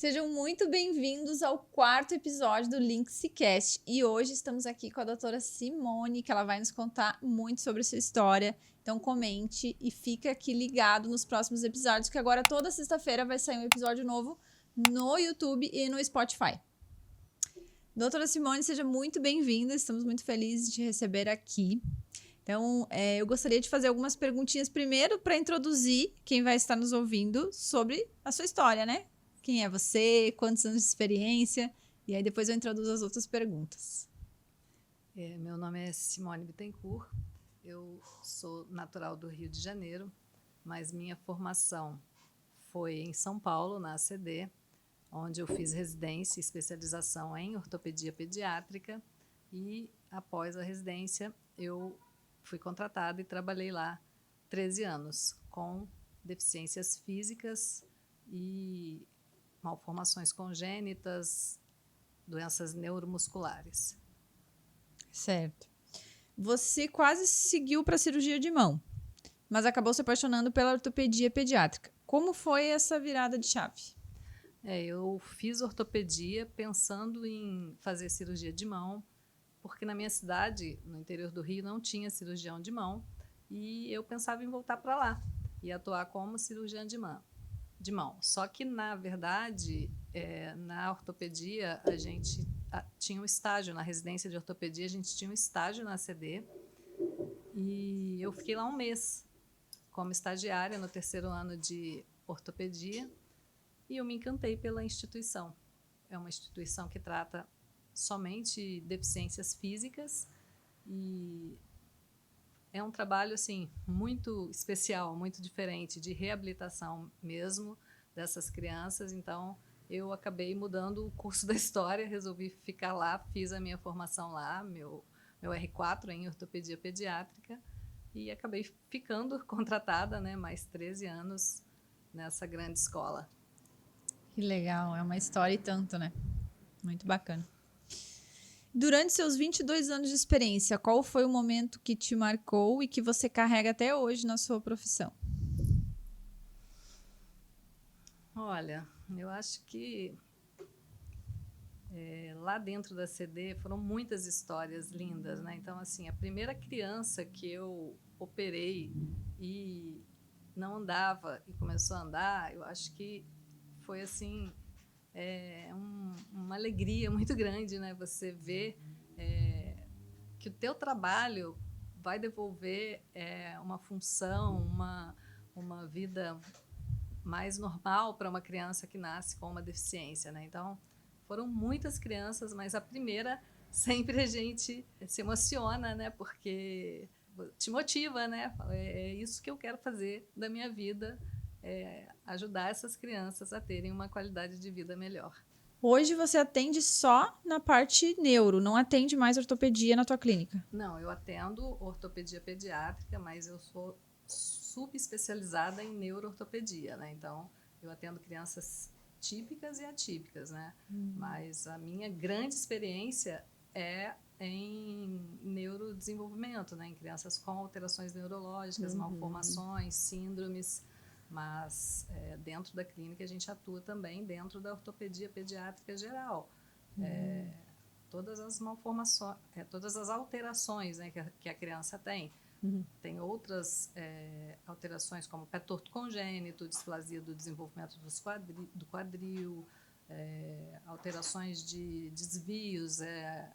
Sejam muito bem-vindos ao quarto episódio do Linkscast. E hoje estamos aqui com a doutora Simone, que ela vai nos contar muito sobre sua história. Então comente e fica aqui ligado nos próximos episódios, que agora toda sexta-feira vai sair um episódio novo no YouTube e no Spotify. Doutora Simone, seja muito bem-vinda. Estamos muito felizes de te receber aqui. Então, eu gostaria de fazer algumas perguntinhas primeiro para introduzir quem vai estar nos ouvindo sobre a sua história, né? Quem é você, quantos anos de experiência, e aí depois eu introduzo as outras perguntas. Meu nome é Simone Bittencourt, eu sou natural do Rio de Janeiro, mas minha formação foi em São Paulo, na ACD, onde eu fiz residência e especialização em ortopedia pediátrica e após a residência eu fui contratada e trabalhei lá 13 anos com deficiências físicas e malformações congênitas, doenças neuromusculares. Certo. Você quase seguiu para a cirurgia de mão, mas acabou se apaixonando pela ortopedia pediátrica. Como foi essa virada de chave? Eu fiz ortopedia pensando em fazer cirurgia de mão, porque na minha cidade, no interior do Rio, não tinha cirurgião de mão, e eu pensava em voltar para lá e atuar como cirurgiã de mão. Só que, na verdade, na ortopedia, a gente tinha um estágio, na residência de ortopedia, a gente tinha um estágio na ACD, e eu fiquei lá um mês como estagiária no terceiro ano de ortopedia, e eu me encantei pela instituição. É uma instituição que trata somente deficiências físicas e é um trabalho assim muito especial, muito diferente, de reabilitação mesmo dessas crianças. Então eu acabei mudando o curso da história, resolvi ficar lá, fiz a minha formação lá, meu R4 em ortopedia pediátrica, e acabei ficando contratada, né, mais 13 anos nessa grande escola. Que legal, é uma história e tanto, né? Muito bacana. Durante seus 22 anos de experiência, qual foi o momento que te marcou e que você carrega até hoje na sua profissão? Olha, eu acho que lá dentro da CD foram muitas histórias lindas, né? Então, assim, a primeira criança que eu operei e não andava e começou a andar, eu acho que foi assim uma alegria muito grande, né? Você ver que o teu trabalho vai devolver uma função, uma vida mais normal para uma criança que nasce com uma deficiência, né? Então, foram muitas crianças, mas a primeira sempre a gente se emociona, né? Porque te motiva, né? É isso que eu quero fazer da minha vida, ajudar essas crianças a terem uma qualidade de vida melhor. Hoje você atende só na parte neuro, não atende mais ortopedia na tua clínica? Não, eu atendo ortopedia pediátrica, mas eu sou subespecializada em neuroortopedia, né? Então, eu atendo crianças típicas e atípicas, né? Mas a minha grande experiência é em neurodesenvolvimento, né? Em crianças com alterações neurológicas, malformações, síndromes. Mas dentro da clínica a gente atua também dentro da ortopedia pediátrica geral. Todas as malformações, todas as alterações, né, que a criança tem. Tem outras alterações como pé torto congênito, displasia do desenvolvimento do quadril, alterações de desvios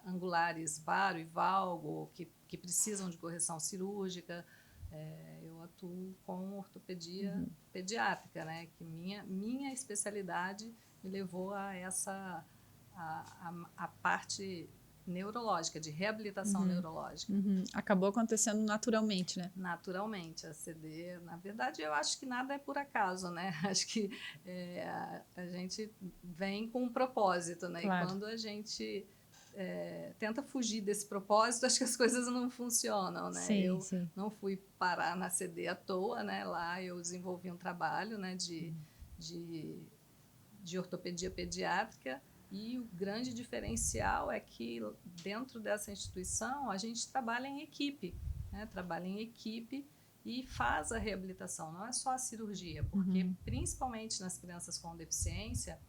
angulares baro e valgo que precisam de correção cirúrgica. Eu atuo com ortopedia pediátrica, né, que minha especialidade me levou a essa a parte neurológica, de reabilitação neurológica. Acabou acontecendo naturalmente, né? Naturalmente, a CD, na verdade, eu acho que nada é por acaso, né? Acho que a gente vem com um propósito, né? Claro. E quando a gente tenta fugir desse propósito, acho que as coisas não funcionam, né? Sim, sim. Não fui parar na CD à toa, né? Lá eu desenvolvi um trabalho, né, de ortopedia pediátrica. E o grande diferencial é que dentro dessa instituição a gente trabalha em equipe, né? Trabalha em equipe e faz a reabilitação, não é só a cirurgia, porque principalmente nas crianças com deficiência,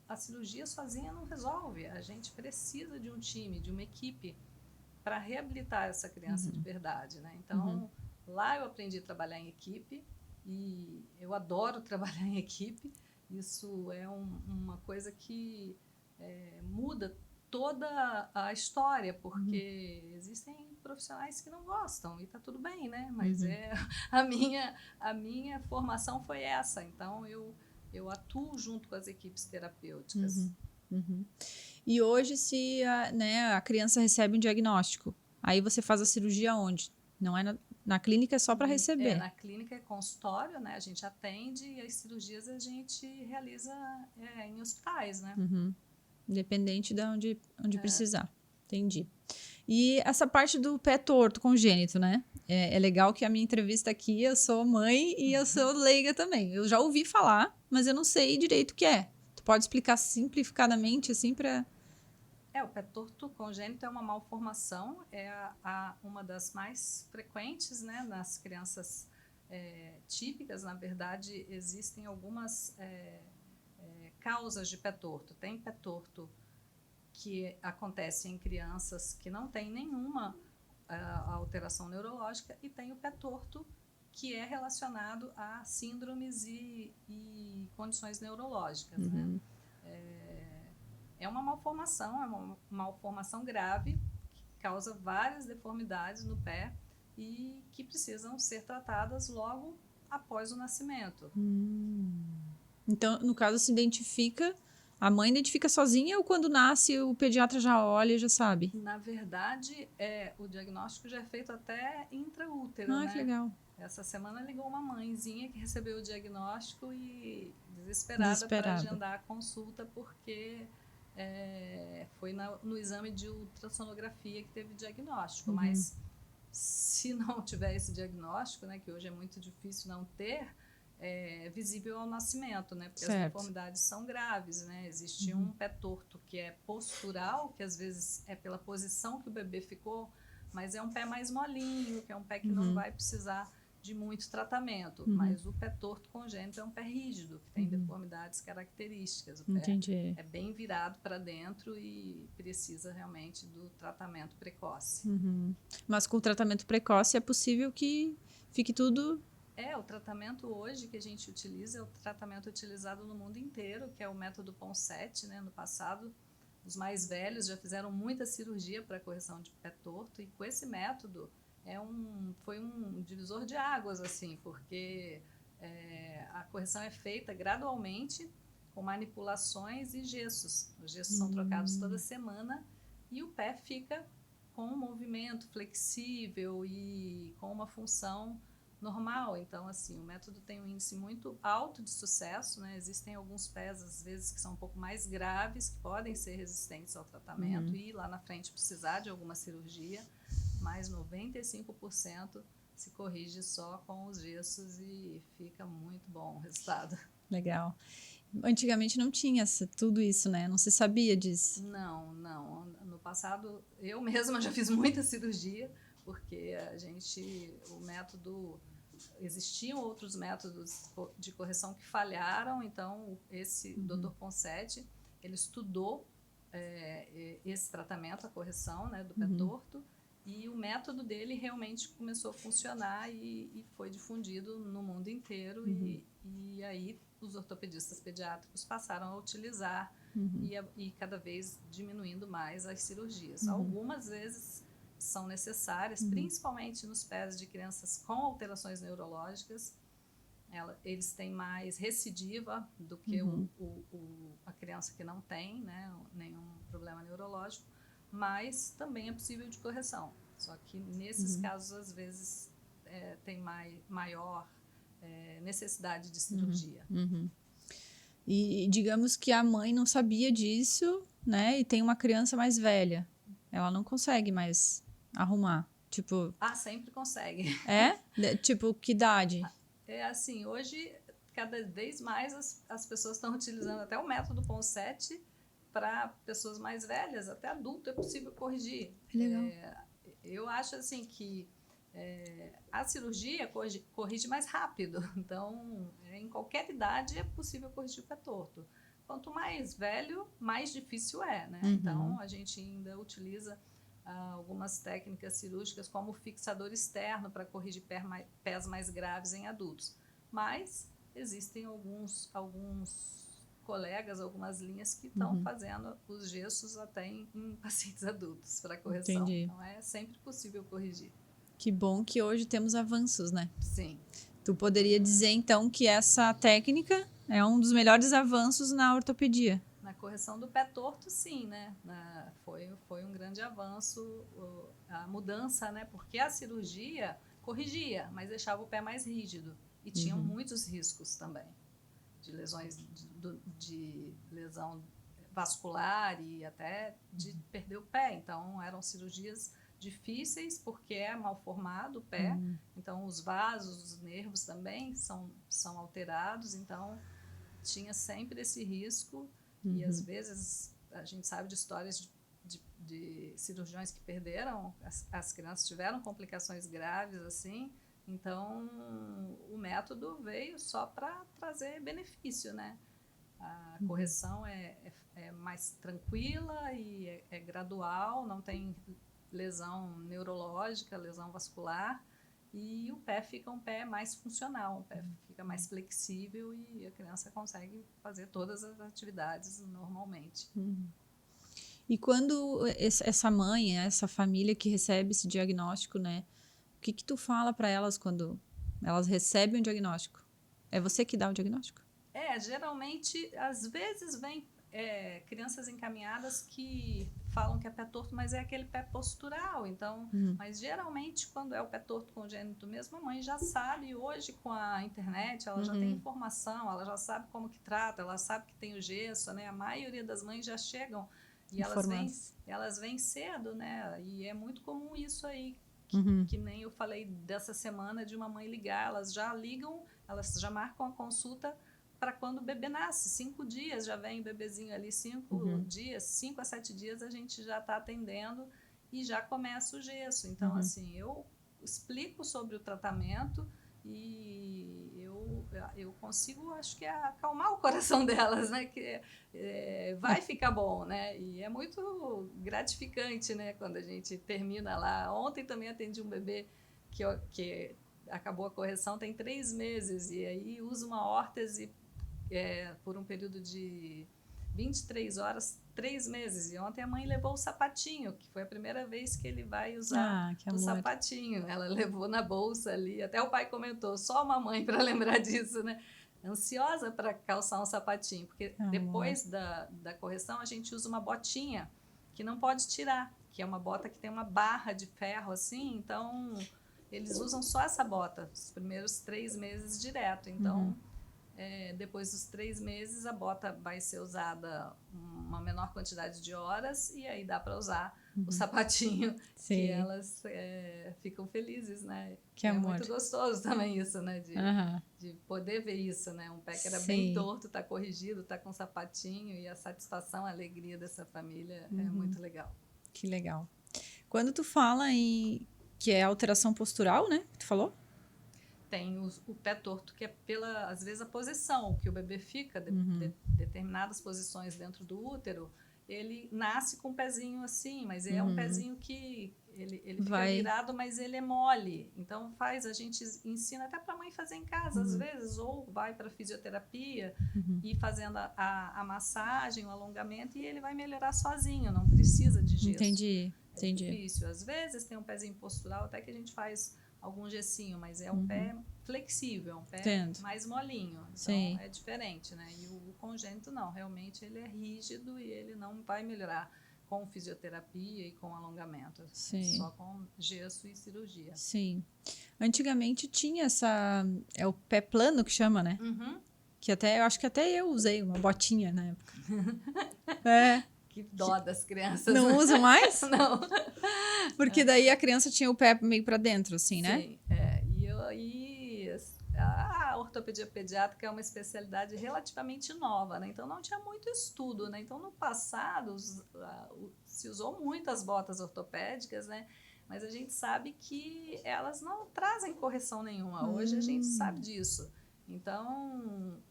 a cirurgia sozinha não resolve. A gente precisa de um time, de uma equipe para reabilitar essa criança de verdade, né? Então, lá eu aprendi a trabalhar em equipe e eu adoro trabalhar em equipe. Isso é uma coisa que muda toda a história, porque existem profissionais que não gostam e está tudo bem, né? Mas a minha formação foi essa. Então, eu atuo junto com as equipes terapêuticas. E hoje, se a criança recebe um diagnóstico, aí você faz a cirurgia onde? Não é na clínica, é só para receber? Na clínica é consultório, né? A gente atende e as cirurgias a gente realiza em hospitais, né? Independente de onde precisar. Entendi. E essa parte do pé torto congênito, né? É legal que a minha entrevista aqui, eu sou mãe e eu sou leiga também. Eu já ouvi falar, mas eu não sei direito o que é. Tu pode explicar simplificadamente, assim, para... O pé torto congênito é uma malformação, uma das mais frequentes, né, nas crianças típicas. Na verdade, existem algumas causas de pé torto. Tem pé torto que acontece em crianças que não têm nenhuma alteração neurológica, e tem o pé torto que é relacionado a síndromes e condições neurológicas, né? É uma malformação grave que causa várias deformidades no pé e que precisam ser tratadas logo após o nascimento. Então, no caso, a mãe identifica sozinha ou quando nasce o pediatra já olha e já sabe? Na verdade, o diagnóstico já é feito até intraútero, né? Que legal. Essa semana ligou uma mãezinha que recebeu o diagnóstico e desesperada para agendar a consulta, porque foi no exame de ultrassonografia que teve diagnóstico. Mas se não tiver esse diagnóstico, né, que hoje é muito difícil não ter, é visível ao nascimento, né? Porque as deformidades são graves, né? Existe um pé torto que é postural, que às vezes é pela posição que o bebê ficou, mas é um pé mais molinho, que é um pé que não vai precisar de muito tratamento. Mas o pé torto congênito é um pé rígido, que tem deformidades características. O pé é bem virado para dentro e precisa realmente do tratamento precoce. Mas com o tratamento precoce é possível que fique tudo... O tratamento hoje que a gente utiliza é o tratamento utilizado no mundo inteiro, que é o método Ponseti, né? No passado, os mais velhos já fizeram muita cirurgia para correção de pé torto, e com esse método foi um divisor de águas, assim, porque a correção é feita gradualmente com manipulações e gessos. Os gessos são trocados toda semana e o pé fica com um movimento flexível e com uma função normal. Então, assim, o método tem um índice muito alto de sucesso, né? Existem alguns pés, às vezes, que são um pouco mais graves, que podem ser resistentes ao tratamento e lá na frente precisar de alguma cirurgia, mas 95% se corrige só com os gessos e fica muito bom o resultado. Legal. Antigamente não tinha tudo isso, né? Não se sabia disso. Não. No passado, eu mesma já fiz muita cirurgia, porque existiam outros métodos de correção que falharam. Então, esse Dr. Ponseti, ele estudou esse tratamento, a correção, né, do pé torto, e o método dele realmente começou a funcionar e foi difundido no mundo inteiro, e aí os ortopedistas pediátricos passaram a utilizar e cada vez diminuindo mais as cirurgias. Algumas vezes são necessárias, principalmente nos pés de crianças com alterações neurológicas. Eles têm mais recidiva do que a criança que não tem, né, nenhum problema neurológico, mas também é possível de correção. Só que nesses casos, às vezes, tem maior necessidade de cirurgia. E digamos que a mãe não sabia disso, né, e tem uma criança mais velha. Ela não consegue mais arrumar, tipo... Sempre consegue. Tipo, que idade? Assim, hoje, cada vez mais as pessoas estão utilizando até o método Ponseti para pessoas mais velhas, até adulto é possível corrigir. Legal. Eu acho, assim, que a cirurgia corrige mais rápido. Então, em qualquer idade é possível corrigir o pé torto. quanto mais velho, mais difícil é, né? Uhum. Então, a gente ainda utiliza algumas técnicas cirúrgicas como fixador externo para corrigir pés mais graves em adultos. Mas existem alguns colegas, algumas linhas que estão fazendo os gessos até em pacientes adultos para correção. Entendi. Então, é sempre possível corrigir. Que bom que hoje temos avanços, né? Sim. Tu poderia dizer, então, que essa técnica é um dos melhores avanços na ortopedia? Na correção do pé torto, sim, né? Foi um grande avanço a mudança, né? Porque a cirurgia corrigia, mas deixava o pé mais rígido. E tinham muitos riscos também de lesões, de lesão vascular e até de perder o pé. Então, eram cirurgias difíceis porque é mal formado o pé. Então, os vasos, os nervos também são alterados. Então, tinha sempre esse risco. E às vezes a gente sabe de histórias de cirurgiões que perderam, as crianças tiveram complicações graves assim. Então o método veio só para trazer benefício, né? A correção é mais tranquila e é gradual, não tem lesão neurológica, lesão vascular. E o pé fica um pé mais funcional, um pé fica mais flexível e a criança consegue fazer todas as atividades normalmente. E quando essa mãe, essa família que recebe esse diagnóstico, né? O que tu fala para elas quando elas recebem o diagnóstico? É você que dá o diagnóstico? Geralmente, às vezes vem crianças encaminhadas que falam que é pé torto, mas é aquele pé postural. Então, mas geralmente quando é o pé torto congênito mesmo, a mãe já sabe. Hoje com a internet, ela já tem informação, ela já sabe como que trata, ela sabe que tem o gesso, né? A maioria das mães já chegam e elas vêm cedo, né? E é muito comum isso aí. Que nem eu falei dessa semana de uma mãe ligar, elas já ligam, elas já marcam a consulta para quando o bebê nasce, 5 dias já vem o bebezinho ali, 5 dias, 5 a 7 dias a gente já está atendendo e já começa o gesso. Então, assim, eu explico sobre o tratamento e eu consigo, acho que acalmar o coração delas, né? Que vai ficar bom, né? E é muito gratificante, né? Quando a gente termina lá. Ontem também atendi um bebê que acabou a correção, tem 3 meses, e aí usa uma órtese por um período de 23 horas, 3 meses. E ontem a mãe levou o sapatinho, que foi a primeira vez que ele vai usar o sapatinho. Ela levou na bolsa ali. Até o pai comentou, só uma mãe para lembrar disso, né? Ansiosa para calçar um sapatinho. Porque depois da correção a gente usa uma botinha que não pode tirar, que é uma bota que tem uma barra de ferro assim. Então, eles usam só essa bota os primeiros 3 meses direto. Então... depois dos 3 meses, a bota vai ser usada uma menor quantidade de horas e aí dá para usar o sapatinho. Sim. Que elas ficam felizes, né? Que amor. Muito gostoso também isso, né? De poder ver isso, né? Um pé que era bem torto, tá corrigido, tá com sapatinho e a satisfação, a alegria dessa família é muito legal. Que legal. Quando tu fala que é alteração postural, né? Tu falou? Tem o pé torto, que é às vezes, a posição que o bebê fica, determinadas posições dentro do útero, ele nasce com um pezinho assim, mas é um pezinho que ele fica virado, mas ele é mole. Então, a gente ensina até para a mãe fazer em casa, às vezes, ou vai para fisioterapia e fazendo a massagem, o alongamento, e ele vai melhorar sozinho, não precisa de gesso. Entendi. É difícil. Às vezes, tem um pezinho postural, até que a gente faz algum gessinho, mas é um pé flexível, um pé mais molinho. Então, é diferente, né? E o congênito não, realmente ele é rígido e ele não vai melhorar com fisioterapia e com alongamento. Só com gesso e cirurgia. Sim. Antigamente tinha é o pé plano que chama, né? Que eu acho que até eu usei uma botinha na época. Que dó das crianças. Não usam mais? Não. Porque daí a criança tinha o pé meio para dentro, assim, né? Sim, e a ortopedia pediátrica é uma especialidade relativamente nova, né? Então não tinha muito estudo, né? Então no passado se usou muito as botas ortopédicas, né? Mas a gente sabe que elas não trazem correção nenhuma. Hoje a gente sabe disso. Então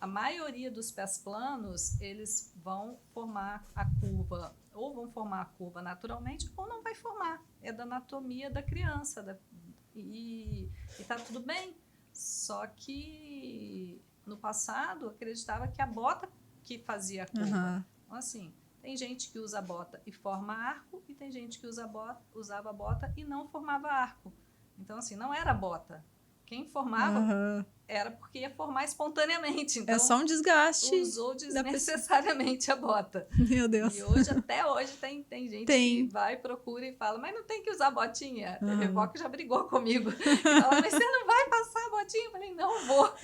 a maioria dos pés planos, eles vão formar a curva, ou vão formar a curva naturalmente, ou não vai formar. É da anatomia da criança. E tá tudo bem. Só que no passado acreditava que a bota que fazia a curva. Então, assim, tem gente que usa a bota e forma arco, e tem gente que usava a bota e não formava arco. Então, assim, não era a bota. Quem formava era porque ia formar espontaneamente. Então, é só um desgaste. Usou desnecessariamente a bota. Meu Deus. E hoje, até hoje, tem gente que vai, procura e fala, mas não tem que usar botinha. A Revoque já brigou comigo. Fala, mas você não vai passar a botinha? Eu falei, não vou.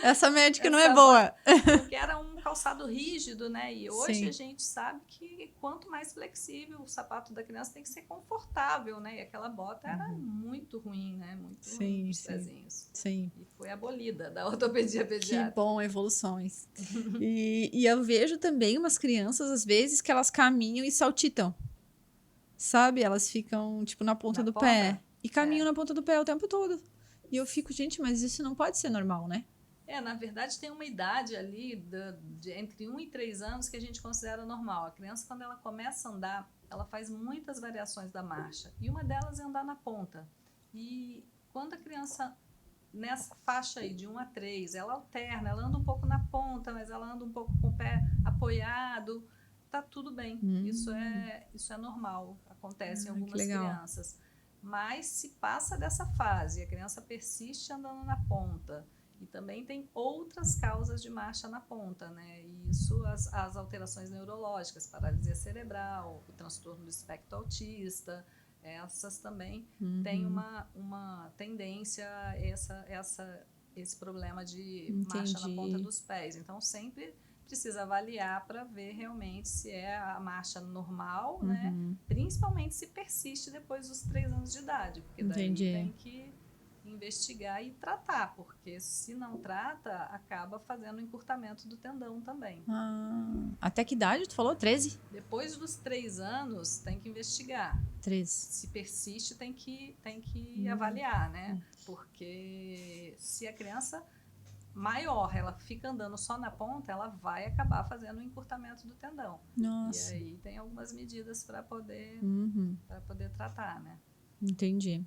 Essa médica não é boa. Porque era um calçado rígido, né? E hoje a gente sabe que quanto mais flexível o sapato da criança tem que ser confortável, né? E aquela bota era muito ruim, né? Muito ruim dos pezinhos. Sim. E foi abolida da ortopedia pediátrica. Que bom, evoluções. E eu vejo também umas crianças, às vezes, que elas caminham e saltitam. Sabe? Elas ficam, tipo, na ponta do pé. E caminham na ponta do pé o tempo todo. E eu fico, gente, mas isso não pode ser normal, né? Na verdade, tem uma idade ali entre 1 e 3 anos que a gente considera normal. A criança, quando ela começa a andar, ela faz muitas variações da marcha. E uma delas é andar na ponta. E quando a criança, nessa faixa aí, de 1 a 3, ela alterna, ela anda um pouco na ponta, mas ela anda um pouco com o pé apoiado, tá tudo bem. Isso é normal, acontece em algumas crianças. Mas se passa dessa fase, a criança persiste andando na ponta, e também tem outras causas de marcha na ponta, né? E isso, as alterações neurológicas, paralisia cerebral, o transtorno do espectro autista, essas também têm uma tendência a esse problema de marcha na ponta dos pés. Então, sempre precisa avaliar para ver realmente se é a marcha normal, né? Principalmente se persiste depois dos 3 anos de idade, porque daí tem que investigar e tratar, porque se não trata, acaba fazendo encurtamento do tendão também. Até que idade tu falou? 13? Depois dos 3 anos, tem que investigar. 13. Se persiste, tem que avaliar, né? Porque se a criança maior, ela fica andando só na ponta, ela vai acabar fazendo o encurtamento do tendão. Nossa. E aí tem algumas medidas para poder tratar, né? Entendi.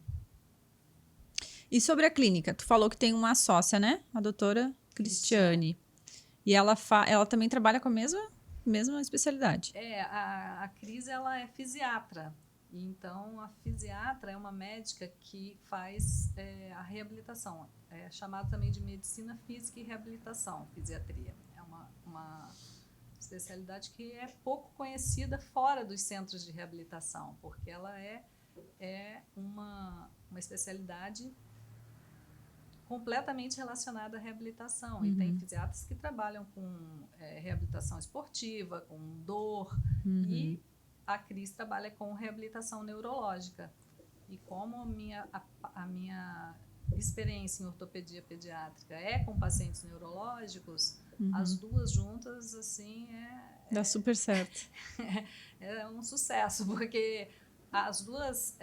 E sobre a clínica? Tu falou que tem uma sócia, né? A doutora Cristiane. E ela também trabalha com a mesma especialidade. A Cris, ela é fisiatra. Então, a fisiatra é uma médica que faz a reabilitação. É chamada também de medicina física e reabilitação, fisiatria. É uma especialidade que é pouco conhecida fora dos centros de reabilitação, porque ela é uma especialidade completamente relacionada à reabilitação. E tem fisiatras que trabalham com reabilitação esportiva, com dor, e a Cris trabalha com reabilitação neurológica. E como a minha experiência em ortopedia pediátrica é com pacientes neurológicos, as duas juntas, assim, dá super certo. É um sucesso, porque as duas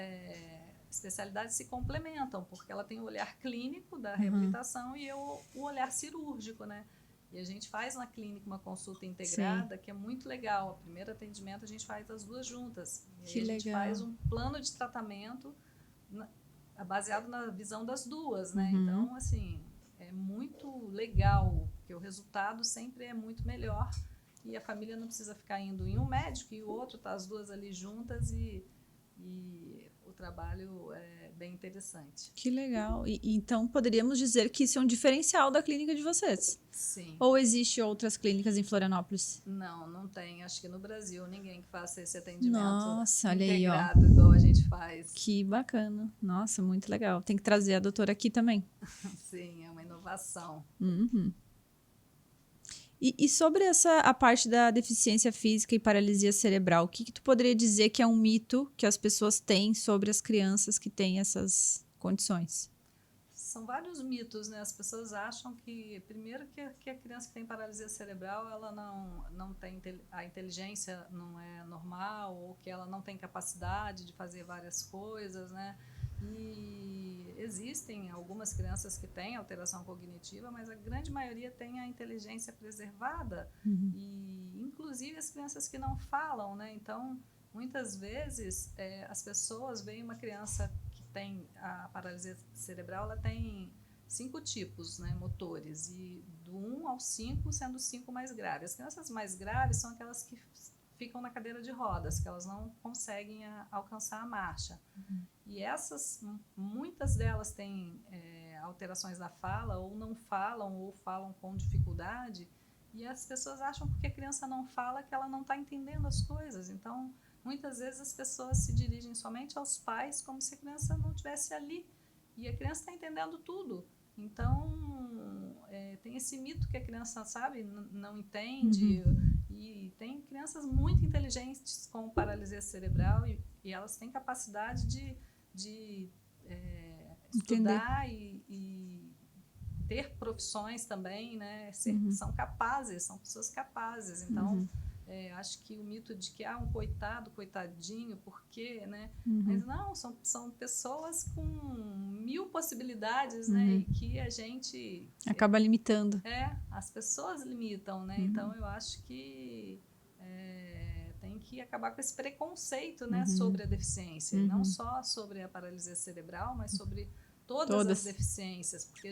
especialidades se complementam, porque ela tem o olhar clínico da reabilitação e o olhar cirúrgico, né? E a gente faz na clínica uma consulta integrada, que é muito legal. O primeiro atendimento a gente faz as duas juntas. E aí a gente faz um plano de tratamento baseado na visão das duas, né? Então, assim, é muito legal, porque o resultado sempre é muito melhor e a família não precisa ficar indo em um médico e o outro, tá as duas ali juntas e o trabalho é bem interessante. Que legal. E então, poderíamos dizer que isso é um diferencial da clínica de vocês? Sim. Ou existe outras clínicas em Florianópolis? Não tem. Acho que no Brasil ninguém que faça esse atendimento olha integrado, aí, ó. igual a gente faz. Que bacana. Nossa, muito legal. Tem que trazer a doutora aqui também. Sim, é uma inovação. E sobre a parte da deficiência física e paralisia cerebral, o que tu poderia dizer que é um mito que as pessoas têm sobre as crianças que têm essas condições? São vários mitos, né? As pessoas acham que, primeiro, que a criança que tem paralisia cerebral, ela não tem, a inteligência não é normal, ou que ela não tem capacidade de fazer várias coisas, né? E existem algumas crianças que têm alteração cognitiva, mas a grande maioria tem a inteligência preservada, e inclusive as crianças que não falam, né? Então, muitas vezes, as pessoas veem uma criança que tem a paralisia cerebral, ela tem 5 tipos, né, motores, e do 1 ao 5, sendo 5 mais graves. As crianças mais graves são aquelas que ficam na cadeira de rodas, que elas não conseguem alcançar a marcha. E muitas delas têm alterações na fala, ou não falam, ou falam com dificuldade, e as pessoas acham porque a criança não fala que ela não está entendendo as coisas. Então, muitas vezes as pessoas se dirigem somente aos pais como se a criança não estivesse ali, e a criança está entendendo tudo. Então, tem esse mito que a criança, sabe, não entende, e tem crianças muito inteligentes com paralisia cerebral, e elas têm capacidade de estudar e ter profissões também, né? São capazes, são pessoas capazes. Então, acho que o mito de que um coitado, coitadinho, por quê, né? Mas não, são pessoas com 1000 possibilidades, né? E que a gente acaba limitando. As pessoas limitam, né? Então, eu acho que tem que acabar com esse preconceito, né, sobre a deficiência, e não só sobre a paralisia cerebral, mas sobre todas as deficiências, porque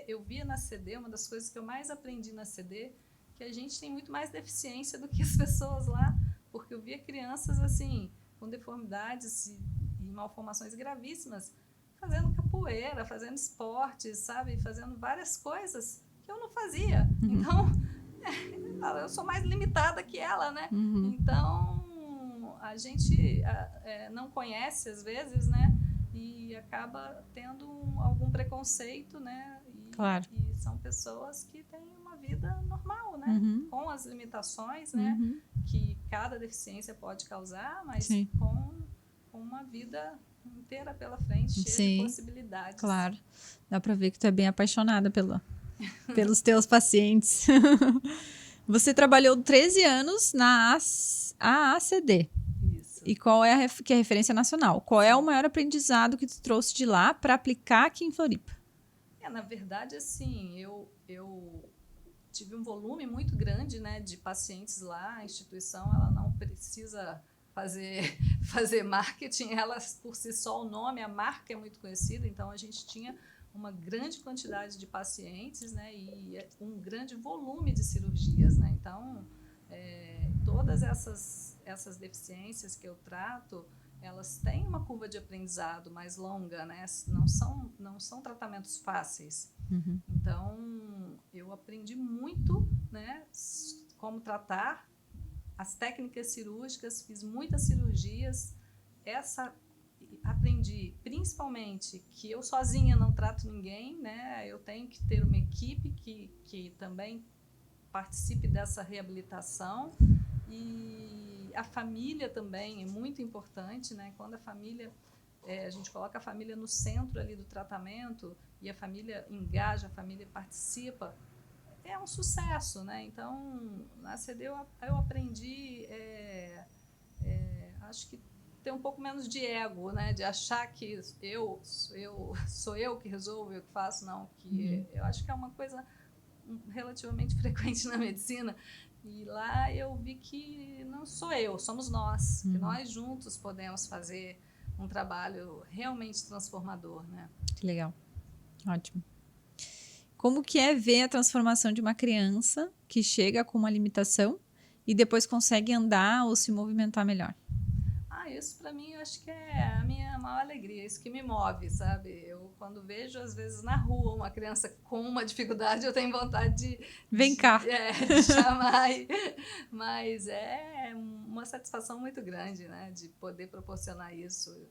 eu via na CD, uma das coisas que eu mais aprendi na CD, que a gente tem muito mais deficiência do que as pessoas lá, porque eu via crianças assim, com deformidades e malformações gravíssimas, fazendo capoeira, fazendo esportes, sabe, fazendo várias coisas que eu não fazia. Então, eu sou mais limitada que ela, né? Então, a gente não conhece às vezes, né? E acaba tendo algum preconceito, né? Claro. E são pessoas que têm uma vida normal, né? Com as limitações, né? Que cada deficiência pode causar, mas com uma vida inteira pela frente, cheia de possibilidades. Claro. Dá para ver que tu é bem apaixonada pelos teus pacientes. Você trabalhou 13 anos na AACD. Isso. E qual é que é a referência nacional? Qual é o maior aprendizado que tu trouxe de lá para aplicar aqui em Floripa? Na verdade, assim, eu tive um volume muito grande, né, de pacientes lá. A instituição, ela não precisa fazer marketing, ela por si só, o nome, a marca é muito conhecida, então a gente tinha uma grande quantidade de pacientes, né, e um grande volume de cirurgias, né? Então, todas essas deficiências que eu trato, elas têm uma curva de aprendizado mais longa, né? Não são tratamentos fáceis. Então, eu aprendi muito, né, como tratar as técnicas cirúrgicas, fiz muitas cirurgias. Aprendi principalmente que eu sozinha não trato ninguém, né? Eu tenho que ter uma equipe que também participe dessa reabilitação, e a família também é muito importante, né? Quando a família, a gente coloca a família no centro ali do tratamento, e a família engaja, a família participa, é um sucesso, né? Então, na CD eu aprendi, acho que ter um pouco menos de ego, né? De achar que sou eu que resolvo, eu que faço, não. Que eu acho que é uma coisa relativamente frequente na medicina. E lá eu vi que não sou eu, somos nós. Que nós juntos podemos fazer um trabalho realmente transformador, né? Que legal. Ótimo. Como que é ver a transformação de uma criança que chega com uma limitação e depois consegue andar ou se movimentar melhor? Isso para mim eu acho que é a minha maior alegria, isso que me move, sabe? Eu quando vejo às vezes na rua uma criança com uma dificuldade, eu tenho vontade Vem cá. De chamar, mas é uma satisfação muito grande, né? De poder proporcionar isso,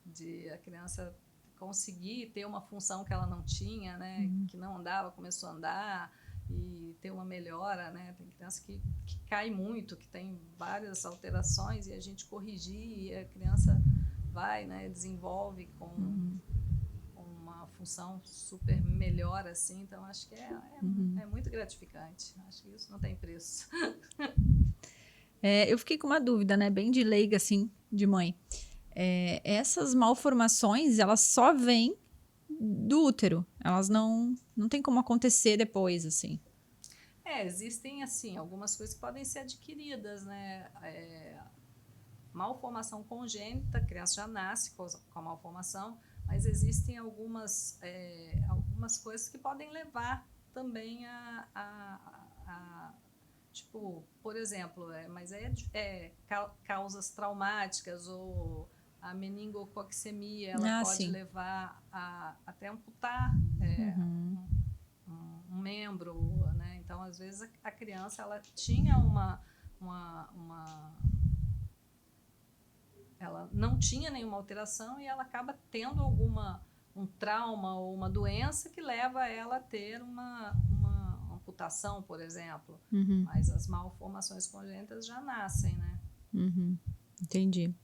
de a criança conseguir ter uma função que ela não tinha, né? Que não andava, começou a andar, e ter uma melhora, né? Tem criança que cai muito, que tem várias alterações, e a gente corrigir, e a criança vai, né? Desenvolve com uma função super melhor, assim. Então, acho que é muito gratificante. Acho que isso não tem preço. Eu fiquei com uma dúvida, né? Bem de leiga, assim, de mãe. Essas malformações, elas só vêm do útero. Elas não tem como acontecer depois, assim. Existem, assim, algumas coisas que podem ser adquiridas, né? Malformação congênita, a criança já nasce com a malformação, mas existem algumas coisas que podem levar também tipo, por exemplo, causas traumáticas ou a meningococcemia, ela pode sim. levar a até amputar um membro, né? Então, às vezes, a criança ela tinha ela não tinha nenhuma alteração e ela acaba tendo um trauma ou uma doença que leva ela a ter uma amputação, por exemplo. Mas as malformações congênitas já nascem, né? Entendi.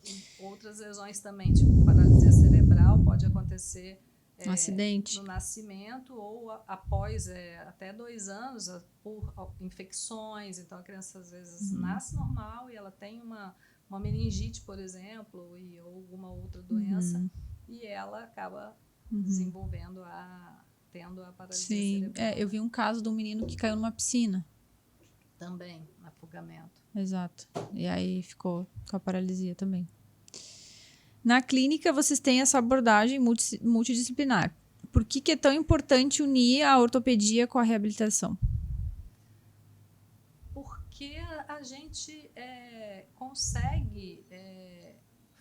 E outras lesões também, tipo paralisia cerebral, pode acontecer acidente no nascimento ou após até 2 anos por infecções. Então, a criança às vezes nasce normal e ela tem uma meningite, por exemplo, ou alguma outra doença, e ela acaba desenvolvendo tendo a paralisia cerebral. Eu vi um caso de um menino que caiu numa piscina. Também, afogamento. Exato. E aí ficou com a paralisia também. Na clínica, vocês têm essa abordagem multidisciplinar. Por que é tão importante unir a ortopedia com a reabilitação? Porque a gente consegue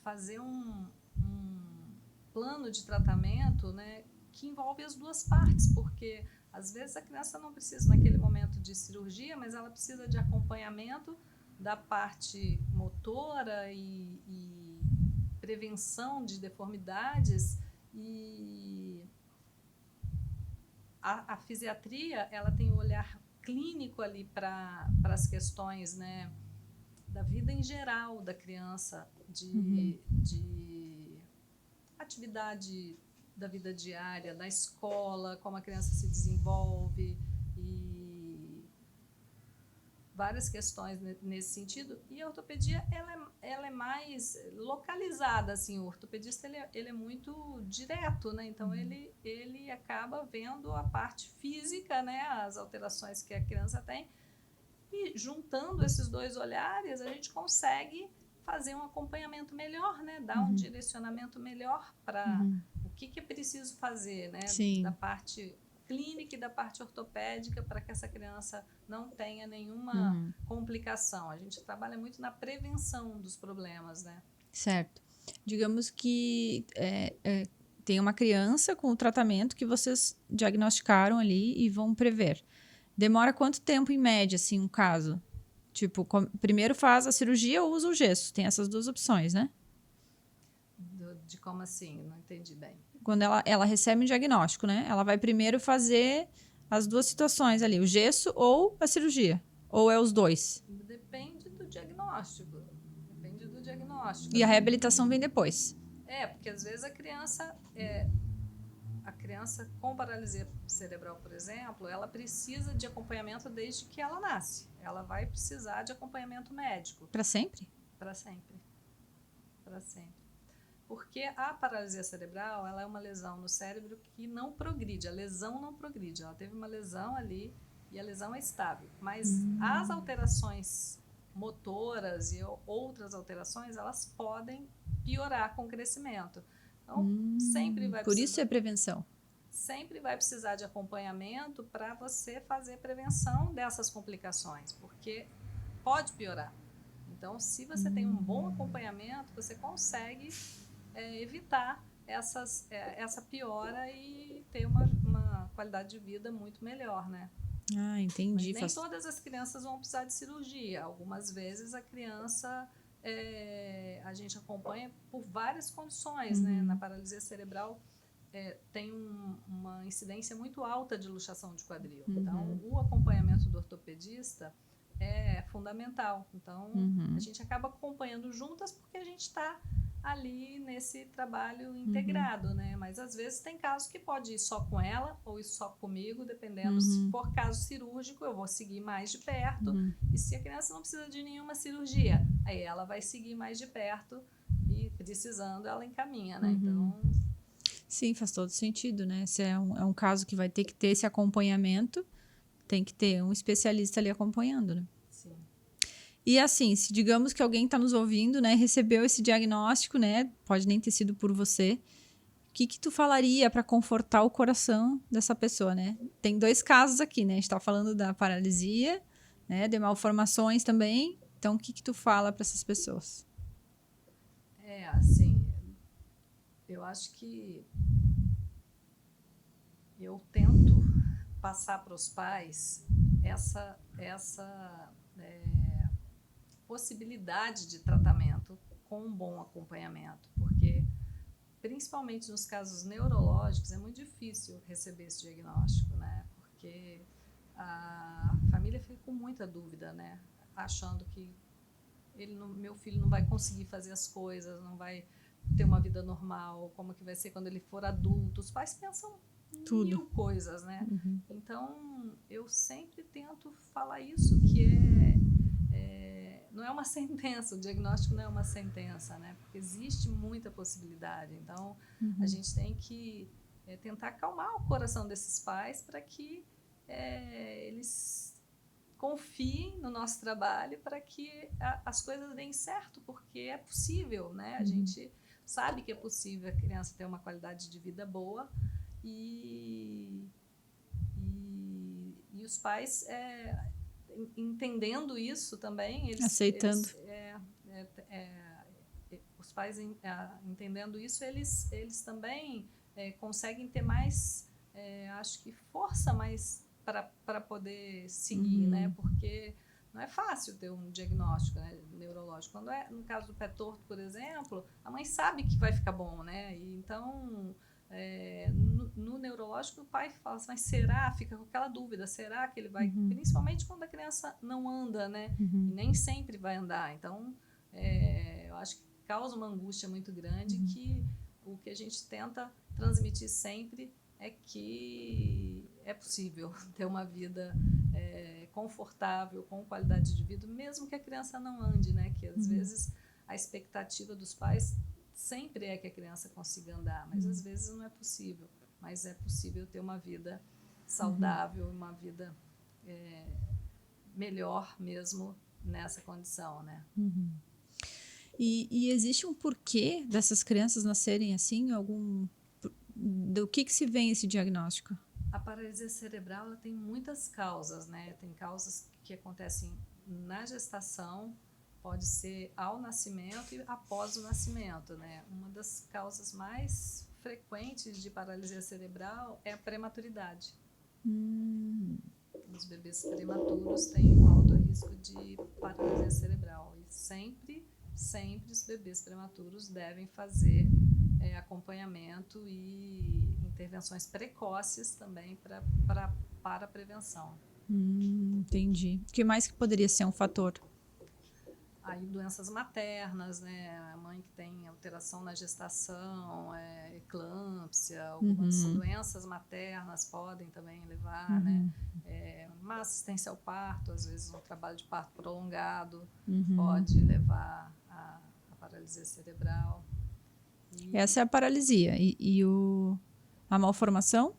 fazer um plano de tratamento, né, que envolve as duas partes, porque às vezes a criança não precisa naquele momento de cirurgia, mas ela precisa de acompanhamento da parte motora e prevenção de deformidades, e a fisiatria ela tem um olhar clínico ali para as questões, né, da vida em geral da criança, de atividade da vida diária, da escola, como a criança se desenvolve e várias questões nesse sentido. E a ortopedia ela é mais localizada, assim. O ortopedista ele é muito direto, né? Então ele acaba vendo a parte física, né? As alterações que a criança tem, e juntando esses dois olhares a gente consegue fazer um acompanhamento melhor, né? Dar um direcionamento melhor para o que é preciso fazer, né? Sim. Da parte clínica e da parte ortopédica, para que essa criança não tenha nenhuma complicação. A gente trabalha muito na prevenção dos problemas, né? Certo. Digamos que tem uma criança com o tratamento que vocês diagnosticaram ali e vão prever. Demora quanto tempo, em média, assim, um caso? Tipo, primeiro faz a cirurgia ou usa o gesso? Tem essas duas opções, né? De como assim? Não entendi bem. Quando ela recebe um diagnóstico, né? Ela vai primeiro fazer as duas situações ali, o gesso ou a cirurgia? Ou é os dois? Depende do diagnóstico. E a reabilitação vem depois? Porque às vezes a criança com paralisia cerebral, por exemplo, ela precisa de acompanhamento desde que ela nasce. Ela vai precisar de acompanhamento médico. Para sempre? Para sempre. Para sempre. Porque a paralisia cerebral, ela é uma lesão no cérebro que não progride. A lesão não progride. Ela teve uma lesão ali e a lesão é estável. Mas as alterações motoras e outras alterações, elas podem piorar com o crescimento. Então, sempre vai precisar... Por isso é prevenção. Sempre vai precisar de acompanhamento para você fazer prevenção dessas complicações, porque pode piorar. Então, se você tem um bom acompanhamento, você consegue evitar essa piora e ter uma qualidade de vida muito melhor, né? Ah, entendi. Mas nem todas as crianças vão precisar de cirurgia. Algumas vezes a criança, a gente acompanha por várias condições, né? Na paralisia cerebral tem uma incidência muito alta de luxação de quadril. Então, o acompanhamento do ortopedista é fundamental. Então, a gente acaba acompanhando juntas porque a gente está ali nesse trabalho integrado, né? Mas às vezes tem casos que pode ir só com ela ou ir só comigo, dependendo. Se for caso cirúrgico, eu vou seguir mais de perto. E se a criança não precisa de nenhuma cirurgia, aí ela vai seguir mais de perto e, precisando, ela encaminha, né? Então... Sim, faz todo sentido, né? Se é um caso que vai ter que ter esse acompanhamento, tem que ter um especialista ali acompanhando, né? Sim. E assim, se digamos que alguém está nos ouvindo, né, recebeu esse diagnóstico, né, pode nem ter sido por você, o que tu falaria para confortar o coração dessa pessoa, né? Tem 2 casos aqui, né? A gente está falando da paralisia, né, de malformações também. Então, o que tu fala para essas pessoas? Assim, eu acho que eu tento passar para os pais essa possibilidade de tratamento com um bom acompanhamento, porque principalmente nos casos neurológicos é muito difícil receber esse diagnóstico, né? Porque a família fica com muita dúvida, né? Achando que meu filho não vai conseguir fazer as coisas, não vai ter uma vida normal, como que vai ser quando ele for adulto. Os pais pensam Tudo. 1000 coisas, né? Uhum. Então, eu sempre tento falar isso, que não é uma sentença, o diagnóstico não é uma sentença, né? Porque existe muita possibilidade. Então, a gente tem que tentar acalmar o coração desses pais para que eles confiem no nosso trabalho para que as coisas deem certo, porque é possível, né? A gente sabe que é possível a criança ter uma qualidade de vida boa e os pais entendendo isso também, Aceitando. Os pais entendendo isso, eles também conseguem ter mais, acho que força mais para poder seguir, né? Porque não é fácil ter um diagnóstico, né, neurológico. Quando no caso do pé torto, por exemplo, a mãe sabe que vai ficar bom, né? E então, no neurológico, o pai fala assim, mas será? Fica com aquela dúvida, será que ele vai... Principalmente quando a criança não anda, né? E nem sempre vai andar. Então, eu acho que causa uma angústia muito grande que o que a gente tenta transmitir sempre é que é possível ter uma vida confortável, com qualidade de vida, mesmo que a criança não ande, né? Que às vezes a expectativa dos pais sempre é que a criança consiga andar, mas às vezes não é possível. Mas é possível ter uma vida saudável, uma vida melhor mesmo nessa condição, né? E existe um porquê dessas crianças nascerem assim? Do que se vem esse diagnóstico? A paralisia cerebral ela tem muitas causas, né? Tem causas que acontecem na gestação, pode ser ao nascimento e após o nascimento, né? Uma das causas mais frequentes de paralisia cerebral é a prematuridade. Os bebês prematuros têm um alto risco de paralisia cerebral e sempre os bebês prematuros devem fazer acompanhamento e intervenções precoces também para a prevenção. Entendi. O que mais que poderia ser um fator? Aí doenças maternas, né? A mãe que tem alteração na gestação, eclâmpsia, algumas doenças maternas podem também levar, né? Uma assistência ao parto, às vezes um trabalho de parto prolongado pode levar a paralisia cerebral. Essa é a paralisia. E a malformação?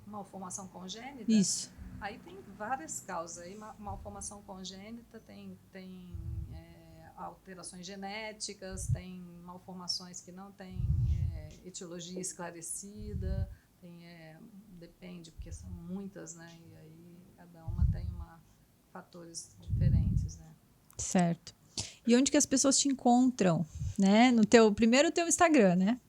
Malformação congênita? Isso. Aí tem várias causas. Aí, malformação congênita tem alterações genéticas, tem malformações que não têm etiologia esclarecida, depende, porque são muitas, né? E aí cada uma tem fatores diferentes, né? Certo. E onde que as pessoas te encontram, né? Primeiro o teu Instagram, né?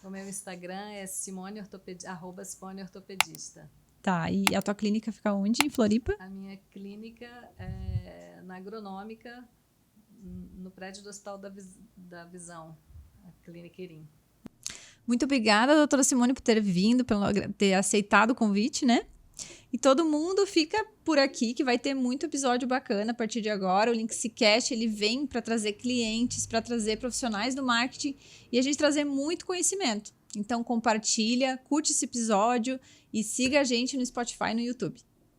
O meu Instagram é @SimoneOrtopedista. Tá, e a tua clínica fica onde? Em Floripa? A minha clínica é na Agronômica, no prédio do Hospital da Visão, a Clínica Irim. Muito obrigada, doutora Simone, por ter vindo, por ter aceitado o convite, né? E todo mundo fica por aqui, que vai ter muito episódio bacana a partir de agora. O LinksCast, ele vem para trazer clientes, para trazer profissionais do marketing e a gente trazer muito conhecimento. Então, compartilha, curte esse episódio e siga a gente no Spotify e no YouTube.